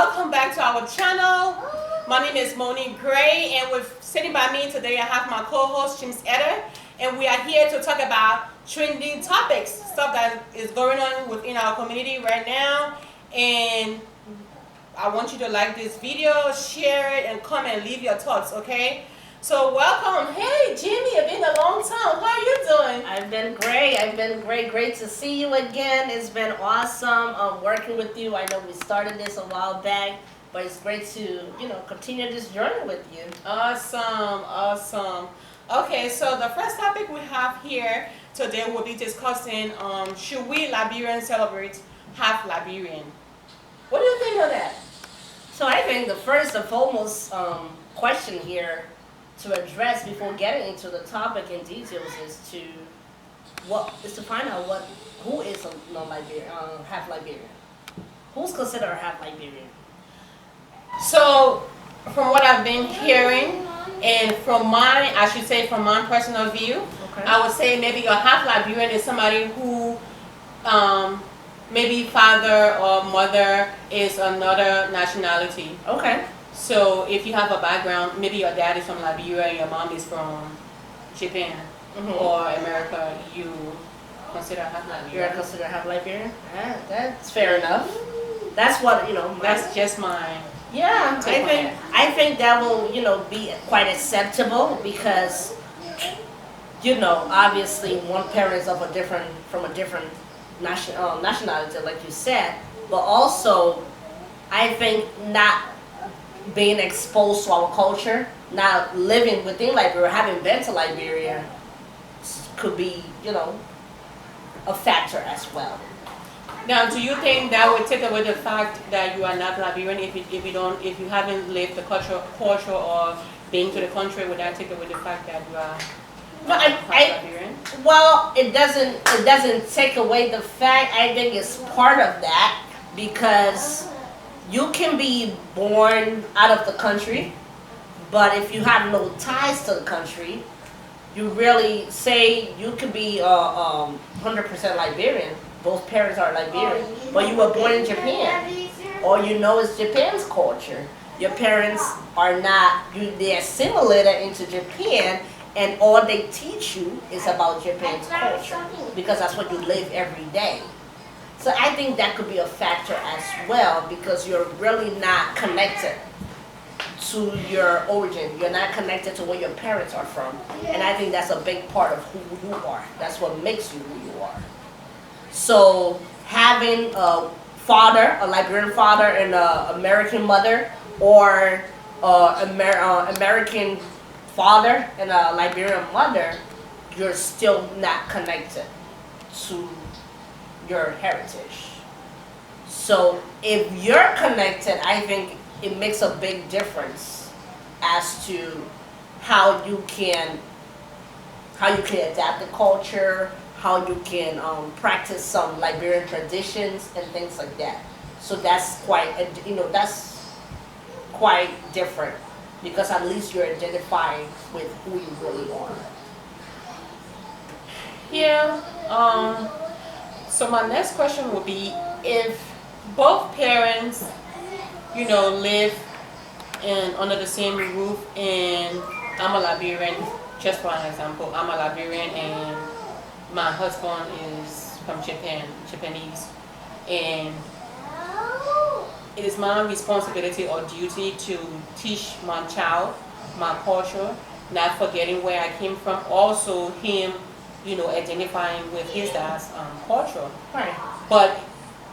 welcome back to our channel. My name is Monique Gray, and sitting by me today I have my co-host James Eder, and we are here to talk about trending topics, stuff that is going on within our community right now. And I want you to like this video, share it, and comment, leave your thoughts, okay? So welcome. Hey Jimmy, it's been a long time. How are you doing? I've been great. Great to see you again. It's been awesome working with you. I know we started this a while back, but it's great to, continue this journey with you. Awesome. Okay, so the first topic we have here today will be discussing should we Liberians celebrate half Liberian? What do you think of that? So I think the first and foremost question here to address before getting into the topic in details is to find out who is a non-Liberian, half Liberian. Who's considered half Liberian? So from what I've been hearing, and from my personal view, Okay. I would say maybe a half Liberian is somebody who maybe father or mother is another nationality. Okay. So if you have a background, maybe your dad is from Liberia and your mom is from Japan or America, you consider half Liberian. You're considered half Liberian? That's fair enough. That's what, That's just my Yeah, take on it. I think that will, be quite acceptable because, obviously one parent is from a different nationality, like you said, but also I think not being exposed to our culture, not living within Liberia, having been to Liberia, could be, a factor as well. Now, do you think that would take away the fact that you are not Liberian if you haven't lived the culture or been to the country? Would that take away the fact that you are Liberian? Well, it doesn't take away the fact. I think it's part of that because you can be born out of the country, but if you have no ties to the country, you really say you could be 100% Liberian. Both parents are Liberian, but you were born in Japan. All you know is Japan's culture. Your parents are not, they assimilated into Japan, and all they teach you is about Japan's culture because that's what you live every day. So I think that could be a factor as well because you're really not connected to your origin. You're not connected to where your parents are from. And I think that's a big part of who you are. That's what makes you who you are. So having a Liberian father and an American mother, or American father and a Liberian mother, you're still not connected to your heritage. So if you're connected, I think it makes a big difference as to how you can adapt the culture, how you can practice some Liberian traditions and things like that. So that's quite different because at least you're identifying with who you really are. Yeah. So my next question would be if both parents, live under the same roof, and I'm a Liberian. Just for an example, I'm a Liberian and my husband is from Japanese, and it is my responsibility or duty to teach my child my culture, not forgetting where I came from. Also, him, identifying with his dad's culture. Right. But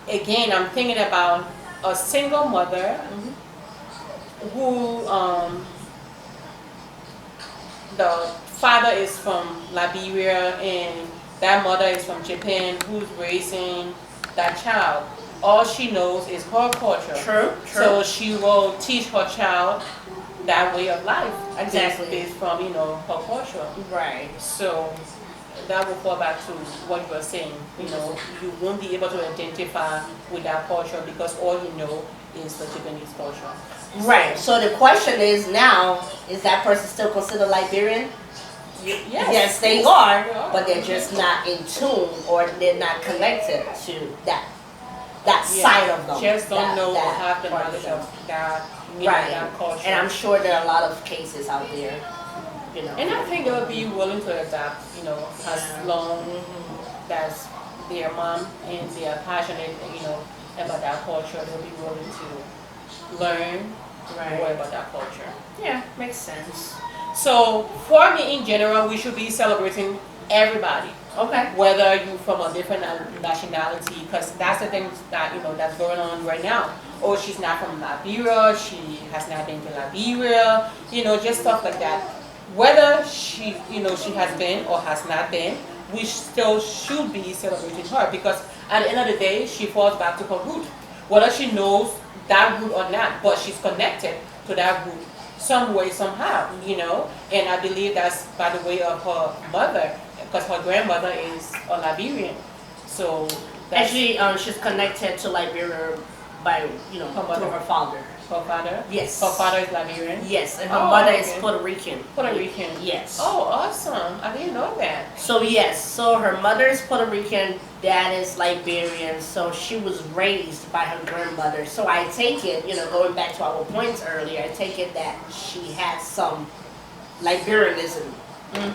again, I'm thinking about a single mother who the father is from Liberia and that mother is from Japan, who's raising that child. All she knows is her culture. True. So she will teach her child that way of life. Exactly. Based from, her culture. Right. So that will fall back to what you were saying. You won't be able to identify with that culture because all you know is the Japanese culture. Right. So the question is now, is that person still considered Liberian? Yes, they are, but they're just not in tune or they're not connected to that. that side of them. Just don't that, know or that have the part knowledge them. of that, Right. that culture. And I'm sure there are a lot of cases out there, you know. And I think they'll be willing to adapt, as long as their mom and they are passionate, about that culture. They'll be willing to learn more about that culture. Yeah, makes sense. So for me, in general, we should be celebrating everybody. Okay. Whether you're from a different nationality, because that's the thing that that's going on right now. Oh, she's not from Liberia, she has not been to Liberia, just stuff like that. Whether she has been or has not been, we still should be celebrating her, because at the end of the day, she falls back to her root. Whether she knows that root or not, but she's connected to that root some way, somehow, and I believe that's by the way of her mother, because her grandmother is a Liberian. So actually, she's connected to Liberia by through her father. Her father? Yes. Her father is Liberian? Yes, and her mother is Puerto Rican. Puerto Rican? Yes. Oh, awesome. I didn't know that. So yes, so her mother is Puerto Rican, dad is Liberian, so she was raised by her grandmother. So I take it, going back to our points earlier, I take it that she has some Liberianism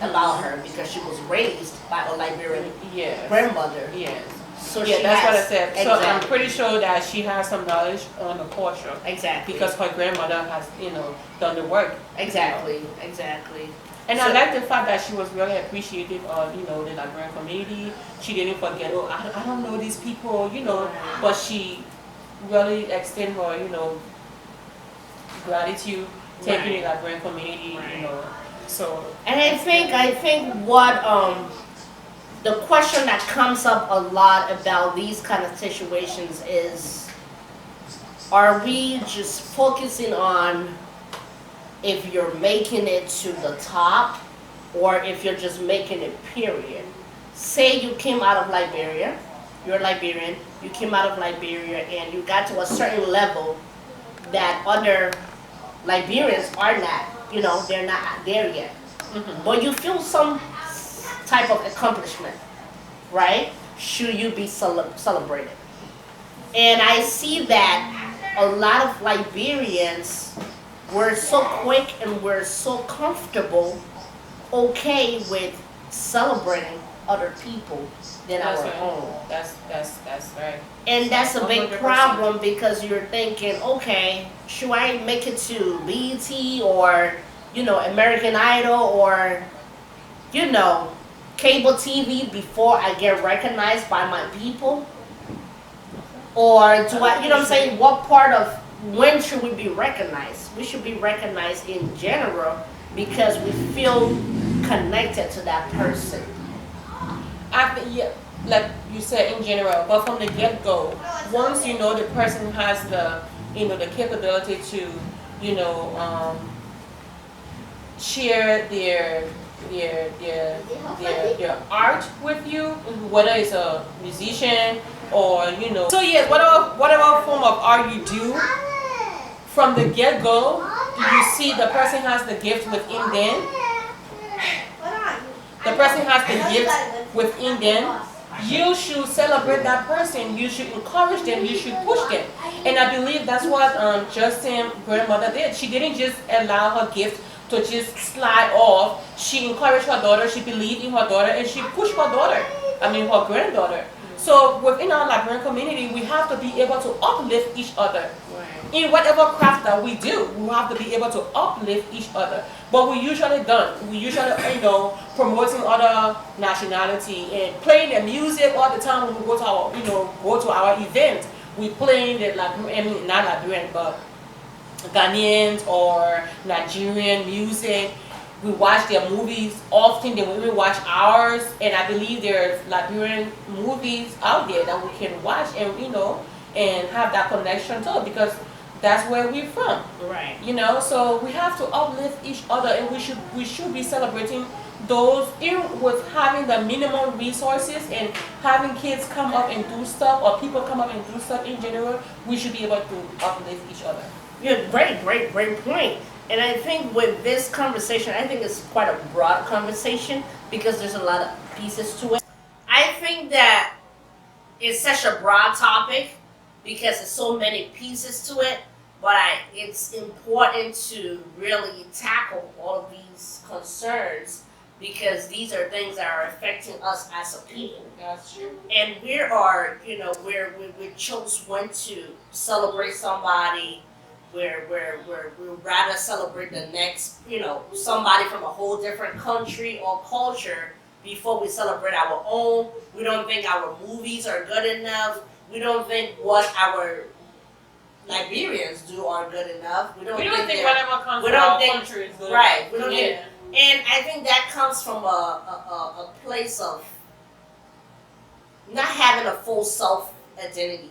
about her because she was raised by a Liberian grandmother. Yes. So that's what I said. Exactly. So I'm pretty sure that she has some knowledge on the culture. Exactly. Because her grandmother has, done the work. Exactly. And I like the fact that she was really appreciative of, the Liberian community. She didn't forget, I don't know these people, but she really extended her, gratitude, taking the Liberian community, So. And I think what the question that comes up a lot about these kind of situations is, are we just focusing on if you're making it to the top or if you're just making it, period? Say you came out of Liberia, you're Liberian, you came out of Liberia and you got to a certain level that other Liberians are not, they're not there yet. But you feel some type of accomplishment, right? Should you be celebrated? And I see that a lot of Liberians were so quick and were so comfortable, okay with celebrating other people than our own. That's right. And that's a big 100%. problem because you're thinking, okay, should I make it to BET or, American Idol or, cable TV before I get recognized by my people? Or do I, what I'm saying, what part of when should we be recognized? We should be recognized in general because we feel connected to that person. Like you said in general, but from the get-go, once the person has the the capability to share their art with you, whether it's a musician or So yes, whatever form of art you do, from the get-go, you see the person has the gift within them. The person has the gift within them. You should celebrate that person. You should encourage them. You should push them. And I believe that's what Justin's grandmother did. She didn't just allow her gift to just slide off. She encouraged her daughter. She believed in her daughter, and she pushed her granddaughter. So within our Liberian community, we have to be able to uplift each other. In whatever craft that we do, we have to be able to uplift each other. But we usually don't. We usually, promoting other nationality and playing the music all the time when we go to our event. We playing the not Liberian, but Ghanaians or Nigerian music. We watch their movies often. They will even watch ours, and I believe there's Liberian movies out there that we can watch and and have that connection too, because that's where we're from. Right. So we have to uplift each other, and we should be celebrating those, even with having the minimum resources and having kids come up and do stuff, or people come up and do stuff in general. We should be able to uplift each other. Yeah, great point. And I think with this conversation, I think it's quite a broad conversation because there's a lot of pieces to it. I think that it's such a broad topic because there's so many pieces to it. But it's important to really tackle all of these concerns because these are things that are affecting us as a people. That's true. And we are, we chose when to celebrate somebody. We rather celebrate the next, somebody from a whole different country or culture before we celebrate our own. We don't think our movies are good enough. We don't think what our Liberians do are good enough. We don't think whatever comes we from don't our think- country is good. right. We don't think, Yeah. and I think that comes from a place of not having a full self identity.